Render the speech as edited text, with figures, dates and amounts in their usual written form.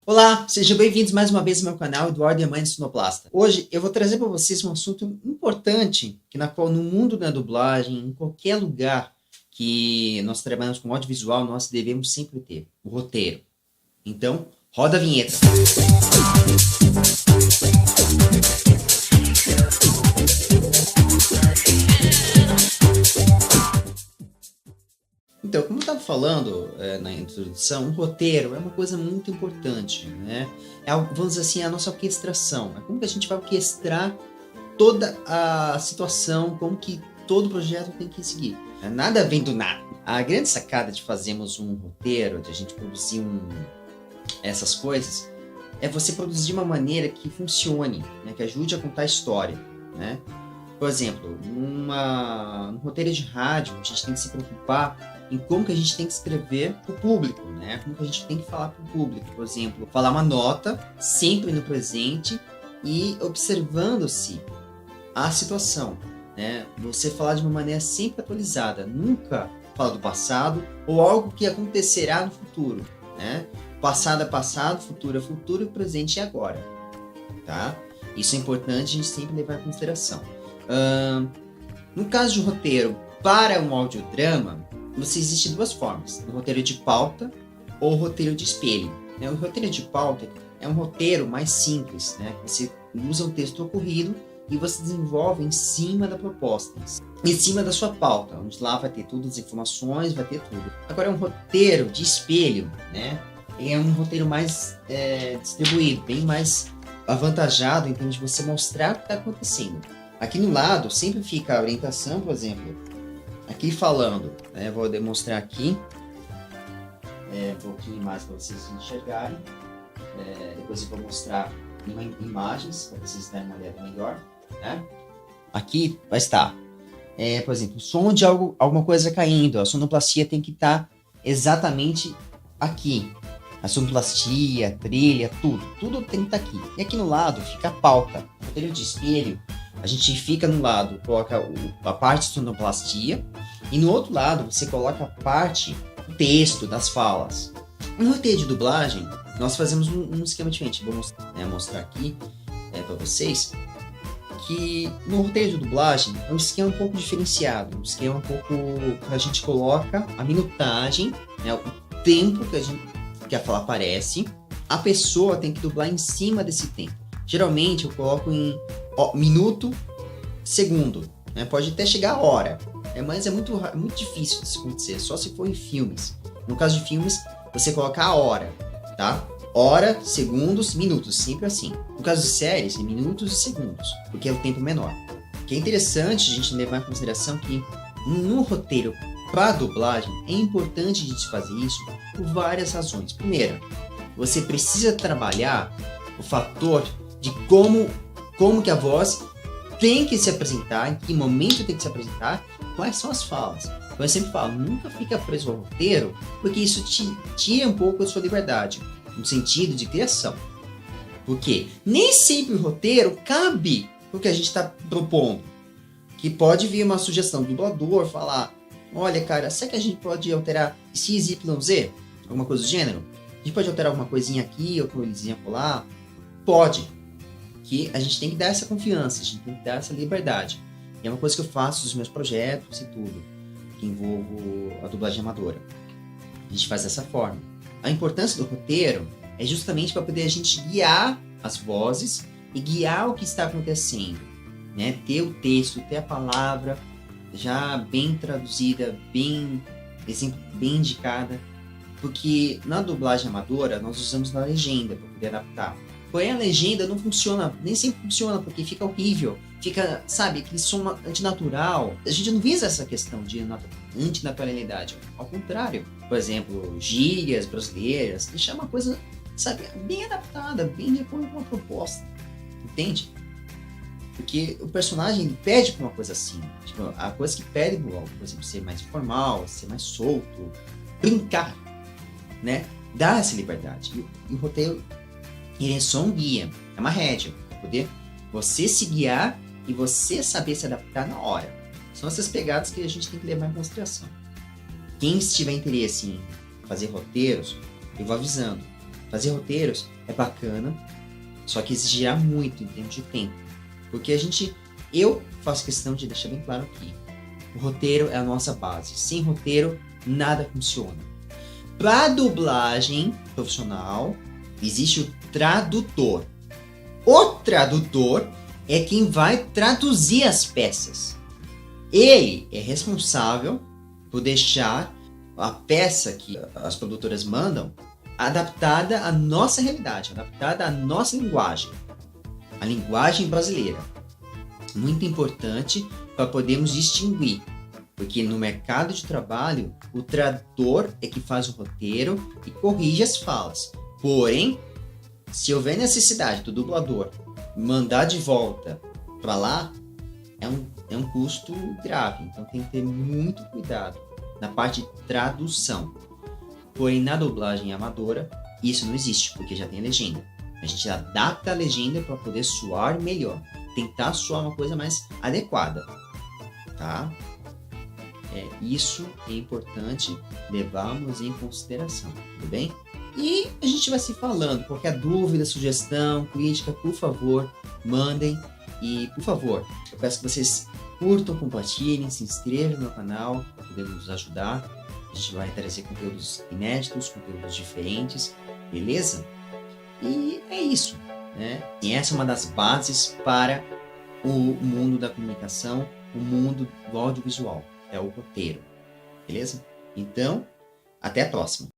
Olá, sejam bem-vindos mais uma vez ao meu canal Eduardo Yamane Sonoplasta. Hoje eu vou trazer para vocês um assunto importante, que na qual no mundo da dublagem, em qualquer lugar que nós trabalhamos com audiovisual, nós devemos sempre ter o roteiro. Então, roda a vinheta. Então, como eu estava falando na introdução, o roteiro é uma coisa muito importante, né? Vamos dizer assim, a nossa orquestração. É como que a gente vai orquestrar toda a situação, como que todo projeto tem que seguir. Nada vem do nada. A grande sacada de fazermos um roteiro, de a gente produzir essas coisas, é você produzir de uma maneira que funcione, né? Que ajude a contar a história, né? Por exemplo, num roteiro de rádio, a gente tem que se preocupar em como que a gente tem que escrever para o público, né? Como que a gente tem que falar para o público. Por exemplo, falar uma nota sempre no presente e observando-se a situação, né? Você falar de uma maneira sempre atualizada, nunca falar do passado ou algo que acontecerá no futuro, né? Passado é passado, futuro é futuro e presente é agora, tá? Isso é importante a gente sempre levar em consideração. No caso de um roteiro para um audiodrama, existem duas formas: o roteiro de pauta ou o roteiro de espelho. O roteiro de pauta é um roteiro mais simples, né? Você usa um texto ocorrido e você desenvolve em cima da proposta, em cima da sua pauta, onde lá vai ter todas as informações, vai ter tudo. Agora, um roteiro de espelho, né? É um roteiro mais distribuído, bem mais avantajado em termos de você mostrar o que está acontecendo. Aqui no lado sempre fica a orientação, por exemplo, aqui falando, né? Vou demonstrar aqui um pouquinho mais para vocês enxergarem. Depois eu vou mostrar imagens para vocês darem uma olhada melhor, né? Aqui vai estar, por exemplo, o som de alguma coisa caindo. A sonoplastia tem que estar exatamente aqui. A sonoplastia, a trilha, tudo tem que estar aqui. E aqui no lado fica a pauta, o roteiro de espelho. A gente fica no lado, coloca a parte de sonoplastia, e no outro lado você coloca a parte do texto, das falas. No roteiro de dublagem, nós fazemos um esquema diferente. Vou mostrar aqui para vocês que no roteiro de dublagem é um esquema um pouco diferenciado, um esquema um pouco que a gente coloca a minutagem, né, o tempo que a fala aparece, a pessoa tem que dublar em cima desse tempo. Geralmente eu coloco em minuto, segundo, né? Pode até chegar a hora, mas é muito difícil disso acontecer, só se for em filmes. No caso de filmes, você coloca a hora, tá? Hora, segundos, minutos, sempre assim. No caso de séries, é minutos e segundos, porque é o tempo menor. O que é interessante a gente levar em consideração que no roteiro para dublagem é importante a gente fazer isso por várias razões. Primeiro, você precisa trabalhar o fator de como que a voz tem que se apresentar, em que momento tem que se apresentar, quais são as falas. Então eu sempre falo, nunca fica preso ao roteiro, porque isso te tira um pouco da sua liberdade, no sentido de criação. Porque nem sempre o roteiro cabe o que a gente está propondo. Que pode vir uma sugestão do dublador, falar, olha cara, será que a gente pode alterar X, Y, Z? Alguma coisa do gênero? A gente pode alterar alguma coisinha aqui, outra coisinha lá? Pode. Que a gente tem que dar essa confiança, a gente tem que dar essa liberdade. E é uma coisa que eu faço nos meus projetos e tudo, que envolvo a dublagem amadora. A gente faz dessa forma. A importância do roteiro é justamente para poder a gente guiar as vozes e guiar o que está acontecendo, né? Ter o texto, ter a palavra já bem traduzida, bem indicada, porque na dublagem amadora nós usamos na legenda para poder adaptar. Porém, a legenda não funciona, nem sempre funciona, porque fica horrível, fica, sabe, aquele som antinatural. A gente não visa essa questão de antinaturalidade, ao contrário. Por exemplo, gírias brasileiras, deixar uma coisa, sabe, bem adaptada, bem de acordo com uma proposta, entende? Porque o personagem ele pede por uma coisa assim, tipo, a coisa que pede, por exemplo, ser mais informal, ser mais solto, brincar, né? Dar essa liberdade. E o roteiro, ele é só um guia, é uma rédea, para poder você se guiar e você saber se adaptar na hora. São essas pegadas que a gente tem que levar em consideração. Quem tiver interesse em fazer roteiros, eu vou avisando. Fazer roteiros é bacana, só que exigirá muito em termos de tempo. Porque eu faço questão de deixar bem claro aqui. O roteiro é a nossa base. Sem roteiro, nada funciona. Para dublagem profissional, existe o tradutor. O tradutor é quem vai traduzir as peças. Ele é responsável por deixar a peça que as produtoras mandam adaptada à nossa realidade, adaptada à nossa linguagem, a linguagem brasileira. Muito importante para podermos distinguir, porque no mercado de trabalho, o tradutor é que faz o roteiro e corrige as falas. Porém, se houver necessidade do dublador mandar de volta para lá, é um custo grave. Então tem que ter muito cuidado na parte de tradução. Porém, na dublagem amadora, isso não existe, porque já tem legenda. A gente adapta a legenda para poder soar melhor. Tentar soar uma coisa mais adequada. Tá? Isso é importante levarmos em consideração. Tudo bem? E a gente vai se falando. Qualquer dúvida, sugestão, crítica, por favor, mandem. E, por favor, eu peço que vocês curtam, compartilhem, se inscrevam no meu canal para poder nos ajudar. A gente vai trazer conteúdos inéditos, conteúdos diferentes, beleza? E é isso, né? E essa é uma das bases para o mundo da comunicação, o mundo do audiovisual. É o roteiro, beleza? Então, até a próxima!